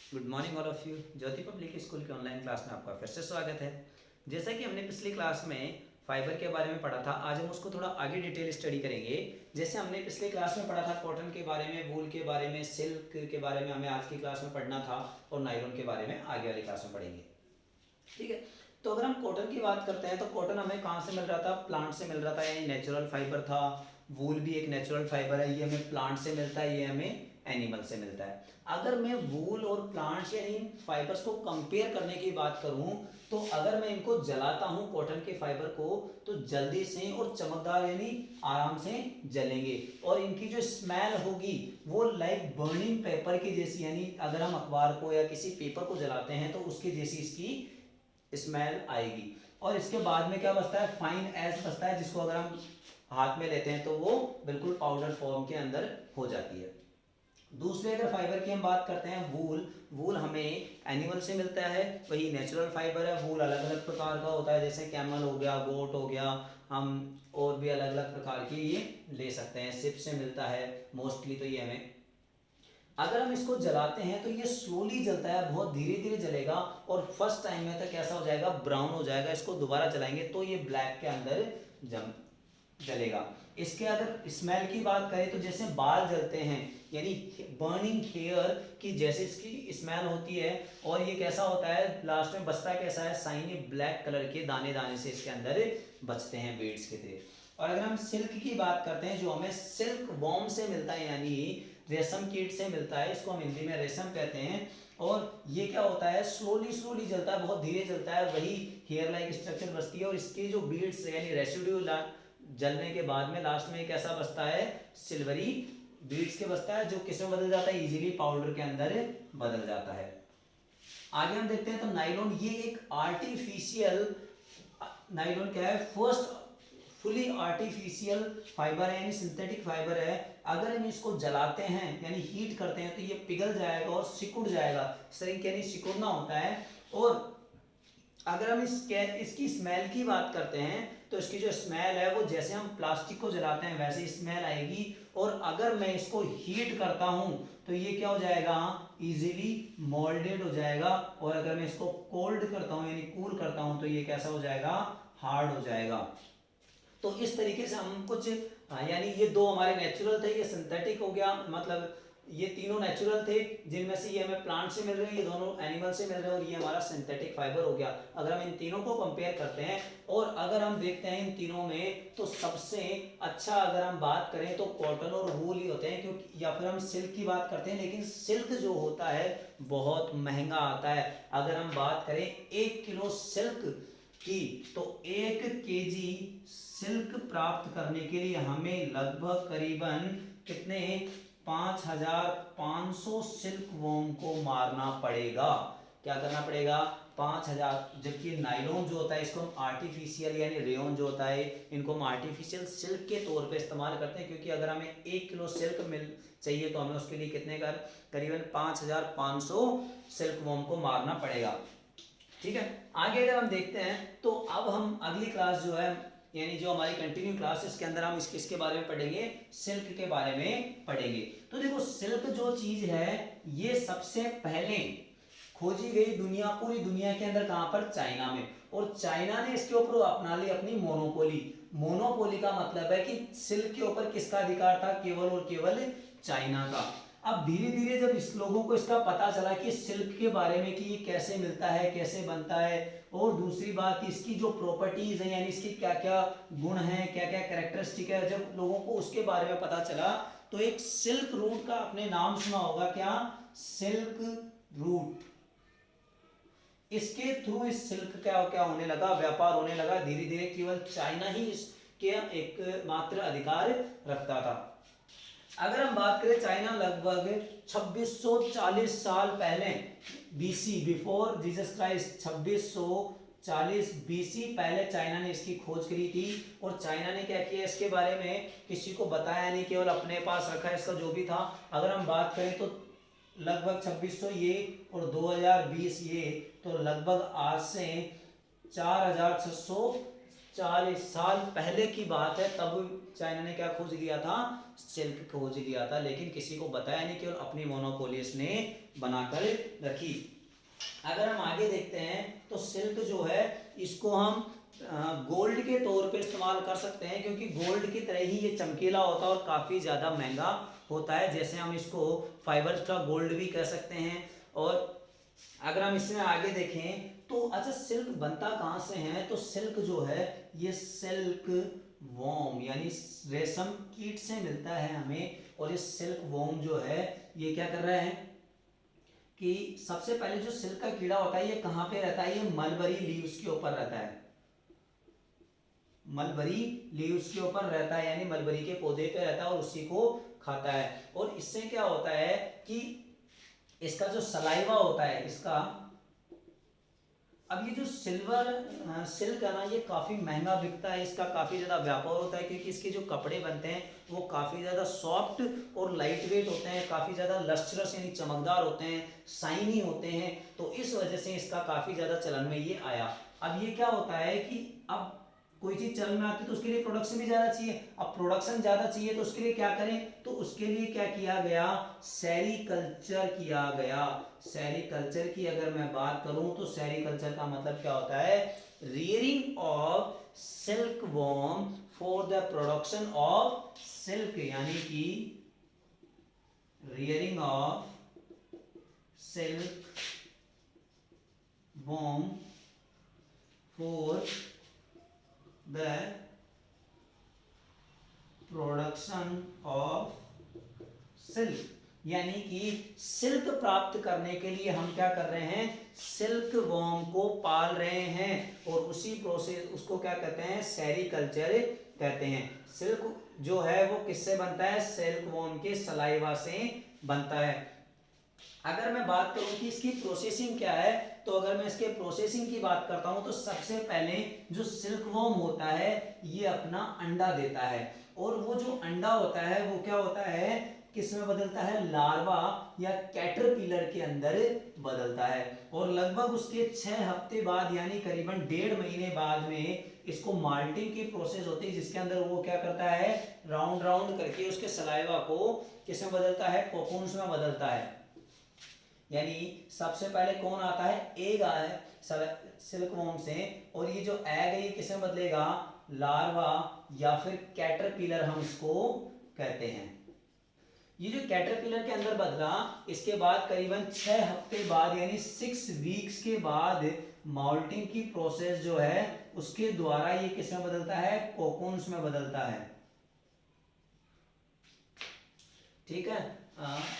Good morning all of you. Jyoti public school के online class में आपका फिर से स्वागत है। जैसा कि हमने पिछली क्लास में फाइबर के बारे में पढ़ा था, आज हम उसको थोड़ा आगे डिटेल स्टडी करेंगे। जैसे हमने पिछले क्लास में पढ़ा था कॉटन के बारे में, वूल के बारे में, सिल्क के बारे में हमें आज की क्लास में पढ़ना था, और नायलॉन के बारे में आगे वाली क्लास में पढ़ेंगे। ठीक है, तो अगर हम कॉटन की बात करते हैं तो कॉटन हमें कहाँ से मिल रहा था? प्लांट से मिल रहा था, यानी नेचुरल फाइबर था। वूल भी एक नेचुरल फाइबर है, ये हमें प्लांट से मिलता है, ये हमें एनिमल से मिलता है। अगर मैं वूल और प्लांट्स यानी इन फाइबर्स को कंपेयर करने की बात करूं, तो अगर मैं इनको जलाता हूं कॉटन के फाइबर को, तो जल्दी से और चमकदार यानी आराम से जलेंगे, और इनकी जो स्मेल होगी वो लाइक बर्निंग पेपर की जैसी, यानी अगर हम अखबार को या किसी पेपर को जलाते हैं तो उसकी जैसी इसकी स्मेल आएगी। और इसके बाद में क्या बचता है? फाइन एश बचता है, जिसको अगर हम हाथ में लेते हैं तो वो बिल्कुल पाउडर फॉर्म के अंदर हो जाती है। दूसरे अगर फाइबर की हम बात करते हैं, वूल, वूल हमें एनिमल से मिलता है, वही नेचुरल फाइबर है। वूल अलग अलग प्रकार का होता है, जैसे कैमल हो गया, गोट हो गया, हम और भी अलग अलग प्रकार के ये ले सकते हैं। सिप से मिलता है मोस्टली, तो ये हमें अगर हम इसको जलाते हैं तो ये स्लोली जलता है, बहुत धीरे धीरे जलेगा, और फर्स्ट टाइम में तक कैसा हो जाएगा? ब्राउन हो जाएगा। इसको दोबारा जलाएंगे तो ये ब्लैक के अंदर जम जलेगा। इसके अगर स्मेल की बात करें तो जैसे बाल जलते हैं, यानी बर्निंग हेयर की जैसे इसकी स्मेल होती है, और ये कैसा होता है? लास्ट में बचता कैसा है? शाइनी ब्लैक कलर के दाने दाने से इसके अंदर बचते हैं बीड्स के थे। और अगर हम सिल्क की बात करते हैं, जो हमें सिल्क वॉर्म से मिलता है, यानी रेशम कीट से मिलता है, इसको हम हिंदी में रेशम कहते हैं। और ये क्या होता है? स्लोली स्लोली जलता है, बहुत धीरे जलता है, वही हेयर लाइक स्ट्रक्चर बचती है, और इसके जो बीड्स यानी रेसिड्यू जलने के बाद में लास्ट में कैसा बचता है? सिल्वरी बीड्स के बचता है, जो किस में बदल जाता है? इजीली पाउडर के अंदर बदल जाता है। आगे हम देखते हैं तो नाइलॉन, ये एक आर्टिफिशियल, नाइलॉन क्या है? फर्स्ट फुली आर्टिफिशियल फाइबर है, यानी सिंथेटिक फाइबर है। अगर हम इसको जलाते हैं यानी हीट करते हैं तो ये पिघल जाएगा और सिकुड़ जाएगा। श्रिंक यानी सिकुड़ना होता है। और अगर हम इसकी स्मेल की बात करते हैं तो इसकी जो स्मेल है वो जैसे हम प्लास्टिक को जलाते हैं वैसे स्मेल आएगी। और अगर मैं इसको हीट करता हूं तो ये क्या हो जाएगा? इजीली मोल्डेड हो जाएगा। और अगर मैं इसको कोल्ड करता हूं यानी कूल करता हूं तो ये कैसा हो जाएगा? हार्ड हो जाएगा। तो इस तरीके से हम कुछ यानी ये दो हमारे नेचुरल थे, ये सिंथेटिक हो गया, मतलब ये तीनों नेचुरल थे, जिनमें से ये हमें प्लांट से मिल रहे हैं, ये दोनों एनिमल से मिल रहे हैं, और ये हमारा सिंथेटिक फाइबर हो गया। अगर हम इन तीनों को कंपेयर करते हैं और अगर हम देखते हैं इन तीनों में, तो सबसे अच्छा अगर हम बात करें तो कॉटन और वूल ही होते हैं, क्योंकि या फिर हम सिल्क की बात करते हैं, लेकिन सिल्क जो होता है बहुत महंगा आता है। अगर हम बात करें 1 किलो सिल्क की, तो 1 केजी सिल्क प्राप्त करने के लिए हमें लगभग करीबन कितने? 5500 सिल्क वॉर्म को मारना पड़ेगा। क्या करना पड़ेगा? 5000। जबकि नाइलॉन जो होता है इसको हम आर्टिफिशियल यानी रेयन जो होता है, इनको हम आर्टिफिशियल सिल्क के तौर पे इस्तेमाल करते हैं, क्योंकि अगर हमें 1 किलो सिल्क मिल चाहिए तो हमें उसके लिए कितने का? करीबन 5500 सिल्क वॉर्म को मारना पड़ेगा। ठीक है, आगे अगर हम देखते हैं तो अब हम अगली क्लास जो है, यानी जो हमारी कंटिन्यू क्लास है, इसके अंदर हम किसके बारे में पढ़ेंगे? सिल्क के बारे में पढ़ेंगे। तो देखो, सिल्क जो चीज है ये सबसे पहले खोजी गई पूरी दुनिया के अंदर कहां पर? चाइना में। और चाइना ने इसके ऊपर अपना ली अपनी मोनोपोली। मोनोपोली का मतलब है कि सिल्क के ऊपर किसका अधिकार था? केवल और केवल चाइना का। अब धीरे धीरे जब इस लोगों को इसका पता चला कि सिल्क के बारे में, कि ये कैसे मिलता है, कैसे बनता है, और दूसरी बात इसकी जो प्रॉपर्टीज है, यानी इसकी क्या क्या गुण हैं, क्या क्या कैरेक्टरिस्टिक है, जब लोगों को उसके बारे में पता चला तो एक सिल्क रूट का आपने नाम सुना होगा। क्या? Silk route. इसके थ्रू इस सिल्क क्या क्या होने लगा? व्यापार होने लगा धीरे धीरे। केवल चाइना ही इसके एक मात्र अधिकार रखता था। अगर हम बात करें, चाइना लगभग 2640 साल पहले, BC, before Jesus Christ, 2640 BC पहले चाइना ने इसकी खोज करी थी। और चाइना ने क्या किया? इसके बारे में किसी को बताया नहीं, केवल अपने पास रखा इसका जो भी था। अगर हम बात करें तो लगभग 2600 ये और 2020 ये, तो लगभग आज से 4600 40 साल पहले की बात है, तब चाइना ने क्या खोज लिया था, सिल्क खोज लिया था, लेकिन किसी को बताया नहीं, केवल अपनी मोनोपोली इसने बनाकर रखी। अगर हम आगे देखते हैं तो सिल्क जो है इसको हम गोल्ड के तौर पे इस्तेमाल कर सकते हैं, क्योंकि गोल्ड की तरह ही ये चमकीला होता है और काफ़ी ज़्यादा महंगा होता है। जैसे हम इसको फाइबर का गोल्ड भी कह सकते हैं। और अगर हम इसमें आगे देखें तो अच्छा, सिल्क बनता कहाँ से है, तो सिल्क जो है ये सिल्क वॉर्म यानी रेशम कीट से मिलता है हमें। और ये सिल्क वॉर्म जो है ये क्या कर रहा है कि सबसे पहले जो सिल्क का कीड़ा होता है ये कहाँ पे रहता है, ये मलबरी लीव्स के ऊपर रहता है, मलबरी लीव्स के ऊपर रहता है, यानी मलबरी के पौधे पे रहता है और उसी को खाता है। और इससे क्या होता है कि इसका जो सलाइवा होता है इसका, अब ये जो सिल्क है ना ये काफ़ी महंगा बिकता है, इसका काफ़ी ज़्यादा व्यापार होता है, क्योंकि इसके जो कपड़े बनते हैं वो काफ़ी ज़्यादा सॉफ्ट और लाइट वेट होते हैं, काफ़ी ज़्यादा लस्ट्रस यानी चमकदार होते हैं, शाइनी होते हैं। तो इस वजह से इसका काफ़ी ज़्यादा चलन में ये आया। अब ये क्या होता है कि अब कोई चीज़ चलन में आती है तो उसके लिए प्रोडक्शन भी ज़्यादा चाहिए। अब प्रोडक्शन ज़्यादा चाहिए तो उसके लिए क्या करें, तो उसके लिए क्या किया गया, सेरीकल्चर किया गया। सेरीकल्चर की अगर मैं बात करूं तो सेरीकल्चर का मतलब क्या होता है, rearing of silk worm for the production of silk, यानी कि rearing of silk worm for the production of silk, यानी कि सिल्क प्राप्त करने के लिए हम क्या कर रहे हैं, सिल्क वॉर्म को पाल रहे हैं। और उसी प्रोसेस उसको क्या कहते हैं, सेरीकल्चर कहते हैं। सिल्क जो है वो किससे बनता है, सिल्क वॉर्म के सलाइवा से बनता है। अगर मैं बात करूं कि इसकी प्रोसेसिंग क्या है, तो अगर मैं इसके प्रोसेसिंग की बात करता हूं तो सबसे पहले जो सिल्क वॉर्म होता है ये अपना अंडा देता है। और वो जो अंडा होता है वो क्या होता है, किसमें बदलता है, लार्वा या कैटरपिलर के अंदर बदलता है। और लगभग उसके 6 हफ्ते बाद यानी करीबन 1.5 महीने बाद में इसको माल्टिंग की प्रोसेस होती है, जिसके अंदर वो क्या करता है, राउंड राउंड करके उसके सलाइवा को किसमें बदलता है, कोकून्स में बदलता है। यानी सबसे पहले कौन आता है, एग आया है सिल्क वॉर्म से, और ये जो एग है ये किसमें बदलेगा, लार्वा या फिर कैटरपिलर हम इसको कहते हैं। ये जो कैटरपिलर के अंदर बदला, इसके बाद करीबन 6 हफ्ते बाद यानी 6 वीक्स के बाद माल्टिंग की प्रोसेस जो है उसके द्वारा ये किसमें बदलता है, कोकून्स में बदलता है। ठीक है,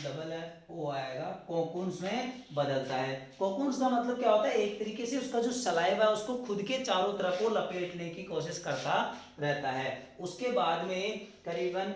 डबल ओ आएगा, कोकून्स में बदलता है। कोकून्स का मतलब क्या होता है, एक तरीके से उसका जो सलाइवा है उसको खुद के चारों तरफ वो लपेटने की कोशिश करता रहता है। उसके बाद में करीबन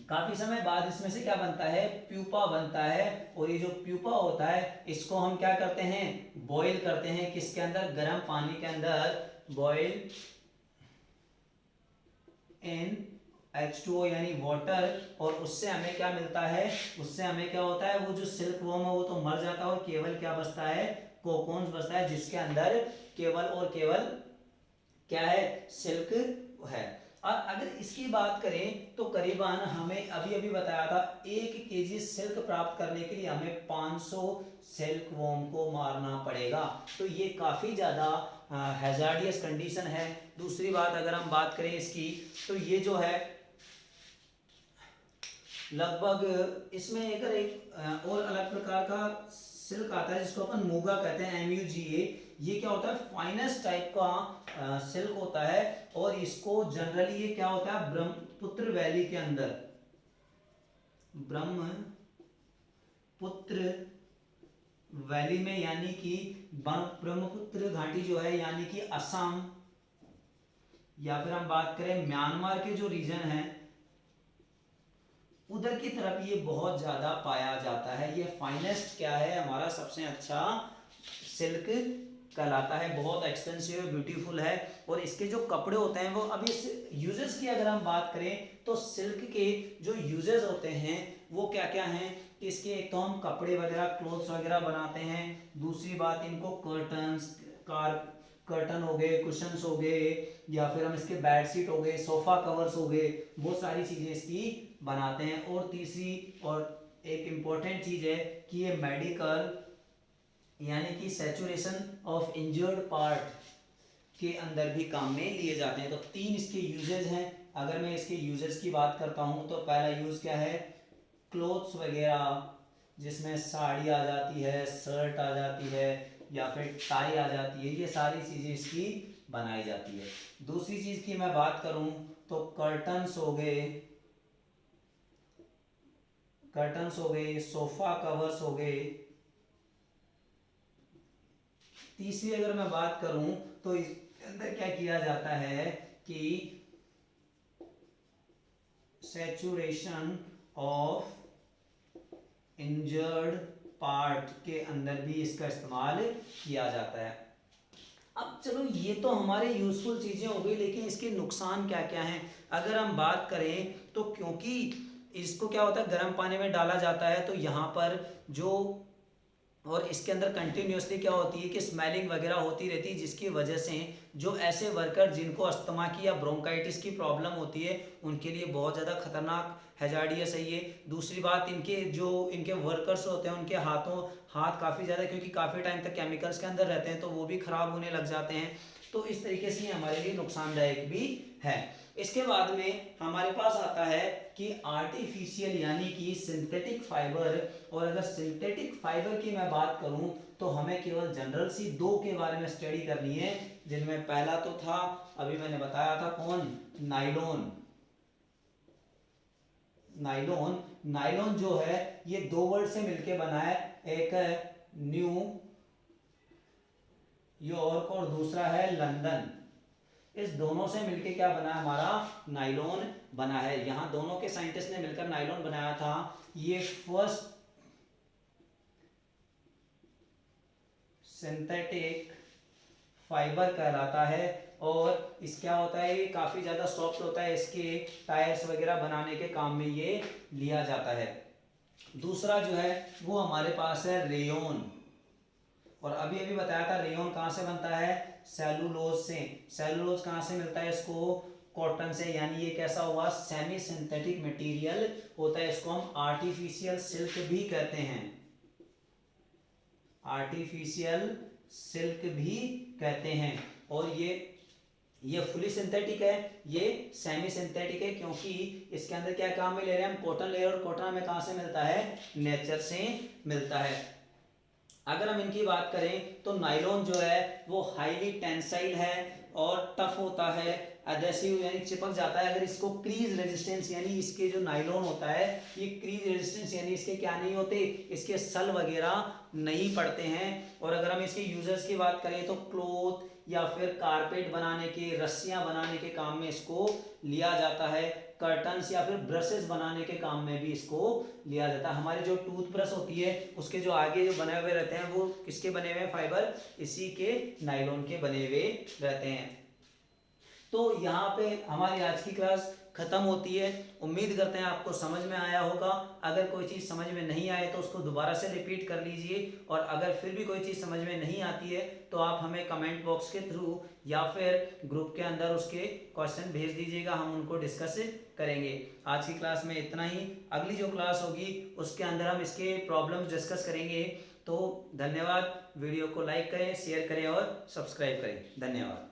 काफी समय बाद इसमें से क्या बनता है, प्यूपा बनता है। और ये जो प्यूपा होता है इसको हम क्या करते हैं, बॉईल करते हैं, किसके अंदर, गर्म पानी के अंदर, बॉईल इन H2O यानी वाटर। और उससे हमें क्या मिलता है, उससे हमें क्या होता है, वो जो सिल्क वॉर्म है वो तो मर जाता है और केवल क्या बचता है, कोकून्स बचता है, जिसके अंदर केवल और केवल क्या है, सिल्क है। और अगर इसकी बात करें तो करीबन हमें अभी अभी बताया था 1 kg सिल्क प्राप्त करने के लिए हमें 500 सिल्क वॉर्म को मारना पड़ेगा। तो ये काफ़ी ज़्यादा हैजार्डियस कंडीशन है। दूसरी बात अगर हम बात करें इसकी, तो ये जो है लगभग इसमें एक और अलग प्रकार का सिल्क आता है जिसको अपन मूगा कहते हैं, MUGA। ये क्या होता है, फाइनेस्ट टाइप का सिल्क होता है। और इसको जनरली ये क्या होता है, ब्रह्मपुत्र वैली के अंदर, ब्रह्मपुत्र वैली में यानी कि ब्रह्मपुत्र घाटी जो है यानी कि असम या फिर हम बात करें म्यांमार के जो रीजन है उधर की तरफ ये बहुत ज्यादा पाया जाता है। ये फाइनेस्ट क्या है, हमारा सबसे अच्छा सिल्क कहलाता है, बहुत एक्सपेंसिव है, ब्यूटीफुल है। और इसके जो कपड़े होते हैं वो, अभी इस यूजेस की अगर हम बात करें तो सिल्क के जो यूजेस होते हैं वो क्या क्या हैं, कि इसके एक तो हम कपड़े वगैरह क्लोथ्स वगैरह बनाते हैं। दूसरी बात इनको कर्टन्स, कर्टन हो गए, कुशंस हो गए, या फिर हम इसके बेड शीट हो गए, सोफा कवर्स हो गए, वो सारी चीज़ें इसकी बनाते हैं। और तीसरी और एक इम्पोर्टेंट चीज़ है कि ये मेडिकल यानी कि सैचुरेशन ऑफ इंजर्ड पार्ट के अंदर भी काम में लिए जाते हैं। तो 3 इसके यूजेज हैं। अगर मैं इसके यूजेस की बात करता हूँ तो पहला यूज क्या है, क्लोथ्स वगैरह जिसमें साड़ी आ जाती है, शर्ट आ जाती है, या फिर टाई आ जाती है, ये सारी चीज़ें इसकी बनाई जाती है। दूसरी चीज़ की मैं बात करूँ तो कर्टन्स हो गए, सोफा कवर्स हो गए। तीसरी अगर मैं बात करूं तो इसके अंदर क्या किया जाता है कि सैचुरेशन ऑफ इंजर्ड पार्ट के अंदर भी इसका इस्तेमाल किया जाता है। अब चलो ये तो हमारे यूजफुल चीज़ें हो गई, लेकिन इसके नुकसान क्या क्या हैं अगर हम बात करें तो, क्योंकि इसको क्या होता है गर्म पानी में डाला जाता है तो यहाँ पर जो, और इसके अंदर कंटिन्यूसली क्या होती है कि स्मेलिंग वगैरह होती रहती है, जिसकी वजह से जो ऐसे वर्कर जिनको अस्थमा की या ब्रोंकाइटिस की प्रॉब्लम होती है उनके लिए बहुत ज़्यादा खतरनाक हैजार्डियस है ये। दूसरी बात, इनके वर्कर्स होते हैं उनके हाथ काफ़ी ज़्यादा, क्योंकि काफ़ी टाइम तक केमिकल्स के अंदर रहते हैं तो वो भी ख़राब होने लग जाते हैं। तो इस तरीके से हमारे लिए नुकसानदायक भी है। इसके बाद में हमारे पास आता है कि आर्टिफिशियल यानी कि सिंथेटिक फाइबर। और अगर सिंथेटिक फाइबर की मैं बात करूं तो हमें केवल जनरल सी 2 के बारे में स्टडी करनी है, जिनमें पहला तो था, अभी मैंने बताया था, कौन, नाइलॉन। नाइलॉन जो है ये 2 वर्ड से मिलके बना है, एक है न्यू यॉर्क और दूसरा है लंदन। इस दोनों से मिलके क्या बना है, हमारा नाइलॉन बना है। यहाँ दोनों के साइंटिस्ट ने मिलकर नाइलॉन बनाया था। ये फर्स्ट सिंथेटिक फाइबर कहलाता है। और इस क्या होता है, ये काफ़ी ज़्यादा सॉफ्ट होता है, इसके टायर्स वगैरह बनाने के काम में ये लिया जाता है। दूसरा जो है वो हमारे पास है रेयन। और अभी अभी बताया था रेयन कहाँ से बनता है, सेलुलोज से। सेलुलोज कहाँ से मिलता है इसको, कॉटन से, यानी ये कैसा हुआ, सेमी सिंथेटिक मटेरियल होता है। इसको हम आर्टिफिशियल सिल्क भी कहते हैं, आर्टिफिशियल सिल्क भी कहते हैं। और ये फुली सिंथेटिक है, ये सेमी सिंथेटिक है, क्योंकि इसके अंदर क्या काम में ले रहे हैं हम, कॉटन ले रहे हैं, और कॉटन हमें कहाँ से मिलता है, नेचर से मिलता है। अगर हम इनकी बात करें तो नाइलॉन जो है वो हाईली टेंसाइल है और टफ होता है, एडहेसिव यानी चिपक जाता है। अगर इसको क्रीज रेजिस्टेंस यानी इसके जो नाइलॉन होता है ये क्रीज रेजिस्टेंस यानी इसके क्या नहीं होते, इसके सल वगैरह नहीं पड़ते हैं। और अगर हम इसके यूजर्स की बात करें तो क्लोथ या फिर कारपेट बनाने के, रस्सियां बनाने के काम में इसको लिया जाता है। कर्टन्स या फिर ब्रशेस बनाने के काम में भी इसको लिया जाता है। हमारी जो टूथब्रश होती है उसके जो आगे जो बने हुए रहते हैं वो किसके बने हुए हैं, फाइबर, इसी के नाइलॉन के बने हुए रहते हैं। तो यहाँ पे हमारी आज की क्लास खत्म होती है। उम्मीद करते हैं आपको समझ में आया होगा। अगर कोई चीज़ समझ में नहीं आए तो उसको दोबारा से रिपीट कर लीजिए, और अगर फिर भी कोई चीज़ समझ में नहीं आती है तो आप हमें कमेंट बॉक्स के थ्रू या फिर ग्रुप के अंदर उसके क्वेश्चन भेज दीजिएगा, हम उनको डिस्कस करेंगे। आज की क्लास में इतना ही। अगली जो क्लास होगी उसके अंदर हम इसके प्रॉब्लम्स डिस्कस करेंगे। तो धन्यवाद। वीडियो को लाइक करें, शेयर करें और सब्सक्राइब करें। धन्यवाद।